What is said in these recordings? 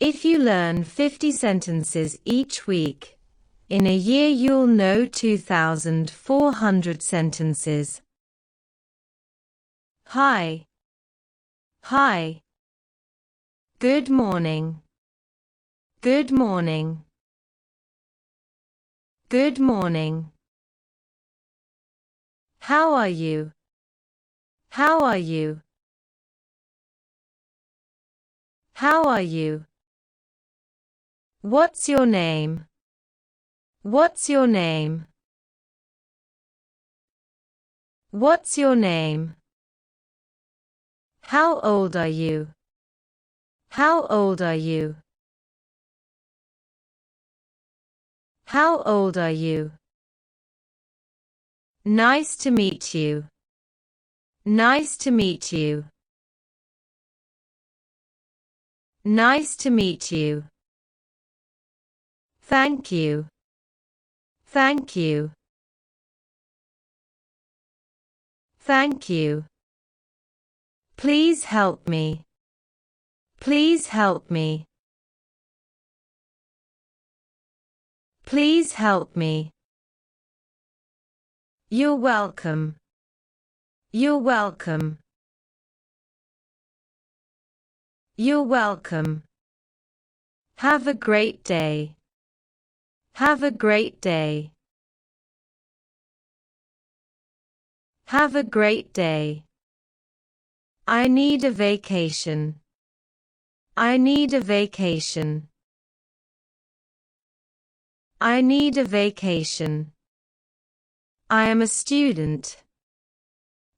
If you learn 50 sentences each week, in a year you'll know 2,400 sentences. Hi. Hi. Good morning. Good morning. Good morning. How are you? How are you? How are you? What's your name? What's your name? What's your name? How old are you? How old are you? How old are you? Nice to meet you. Nice to meet you. Nice to meet you. Thank you. Thank you. Thank you. Please help me. Please help me. Please help me. You're welcome. You're welcome. You're welcome. Have a great day. Have a great day. Have a great day. I need a vacation. I need a vacation. I need a vacation. I am a student.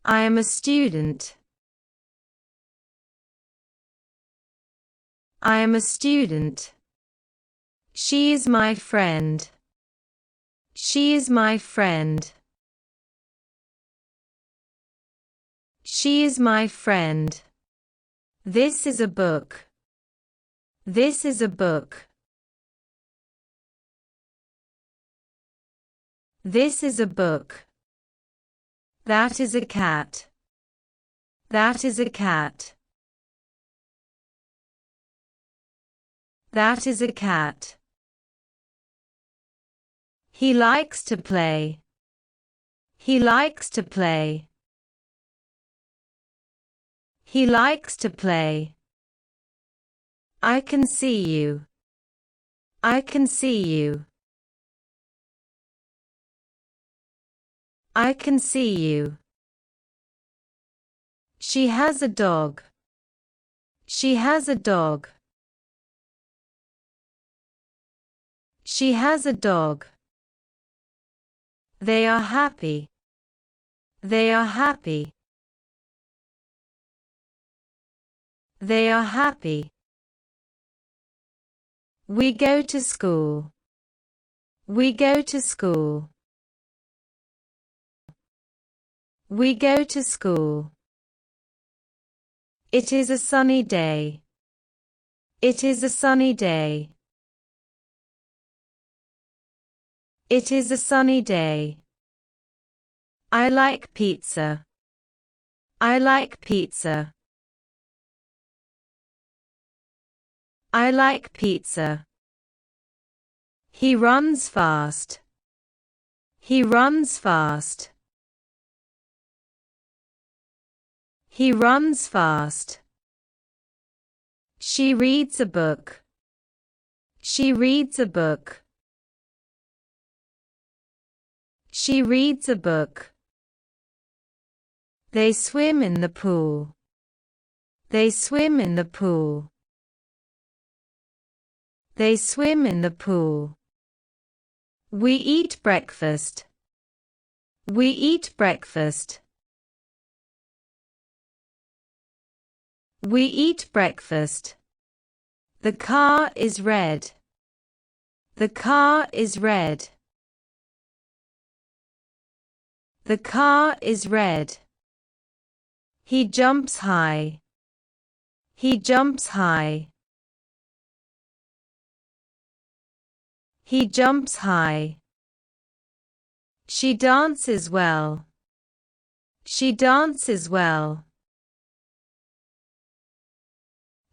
I am a student. I am a student. She is my friend. She is my friend. She is my friend. This is a book. This is a book. This is a book. That is a cat. That is a cat. That is a cat. He likes to play. He likes to play. He likes to play. I can see you. I can see you. I can see you. She has a dog. She has a dog. She has a dog. They are happy. They are happy. They are happy. We go to school. We go to school. We go to school. It is a sunny day. It is a sunny day. It is a sunny day. I like pizza. I like pizza. I like pizza. He runs fast. He runs fast. He runs fast. She reads a book. She reads a book. She reads a book. They swim in the pool. They swim in the pool. They swim in the pool. We eat breakfast. We eat breakfast. We eat breakfast. The car is red. The car is red. The car is red. He jumps high. He jumps high. He jumps high. She dances well. She dances well.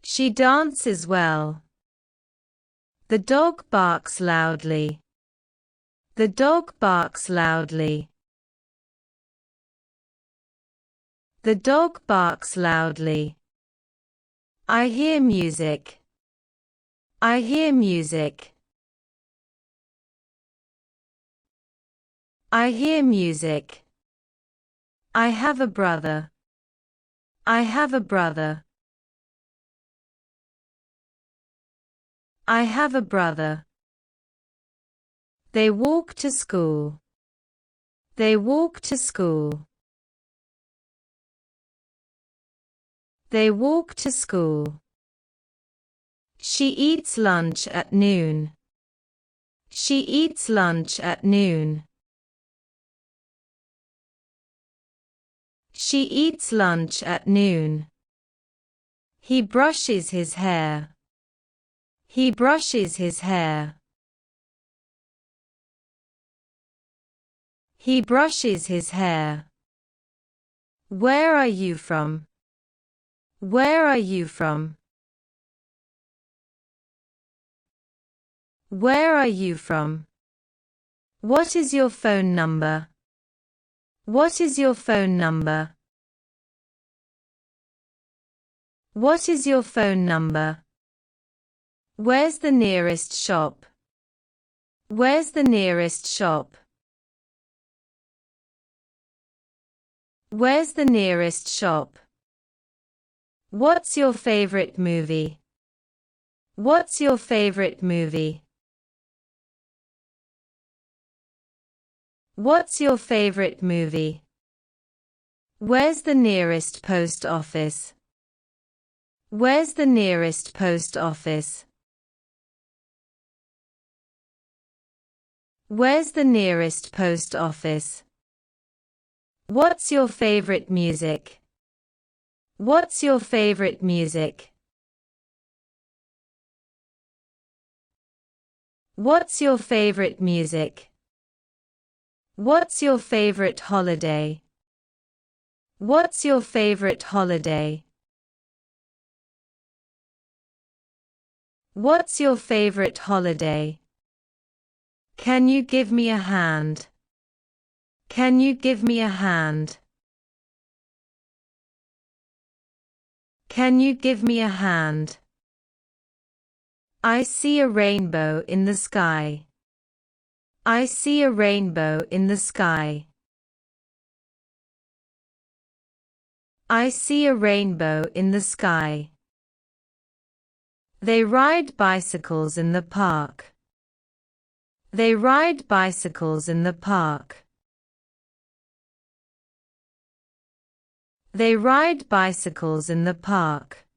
She dances well. The dog barks loudly. The dog barks loudly. The dog barks loudly. I hear music. I hear music. I hear music. I have a brother. I have a brother. I have a brother. They walk to school. They walk to school. They walk to school. She eats lunch at noon. She eats lunch at noon. She eats lunch at noon. He brushes his hair. He brushes his hair. He brushes his hair. Where are you from? Where are you from? Where are you from? What is your phone number? What is your phone number? What is your phone number? Where's the nearest shop? Where's the nearest shop? Where's the nearest shop? What's your favorite movie? What's your favorite movie? What's your favorite movie? Where's the nearest post office? Where's the nearest post office? Where's the nearest post office? What's your favorite music? What's your favorite music? What's your favorite music? What's your favorite holiday? What's your favorite holiday? What's your favorite holiday? Can you give me a hand? Can you give me a hand? Can you give me a hand? I see a rainbow in the sky. I see a rainbow in the sky. I see a rainbow in the sky. They ride bicycles in the park. They ride bicycles in the park. They ride bicycles in the park.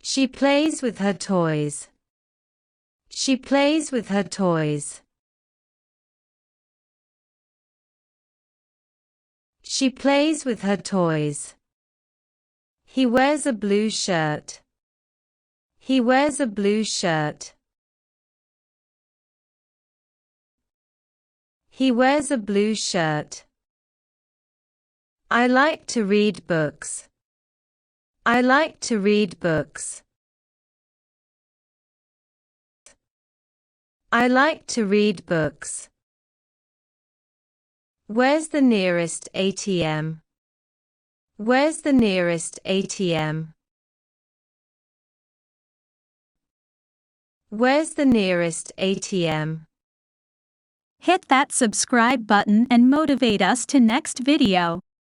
She plays with her toys. She plays with her toys. She plays with her toys. He wears a blue shirt. He wears a blue shirt. He wears a blue shirt. I like to read books. I like to read books. I like to read books. Where's the nearest ATM? Where's the nearest ATM? Where's the nearest ATM? Hit that subscribe button and motivate us to next video.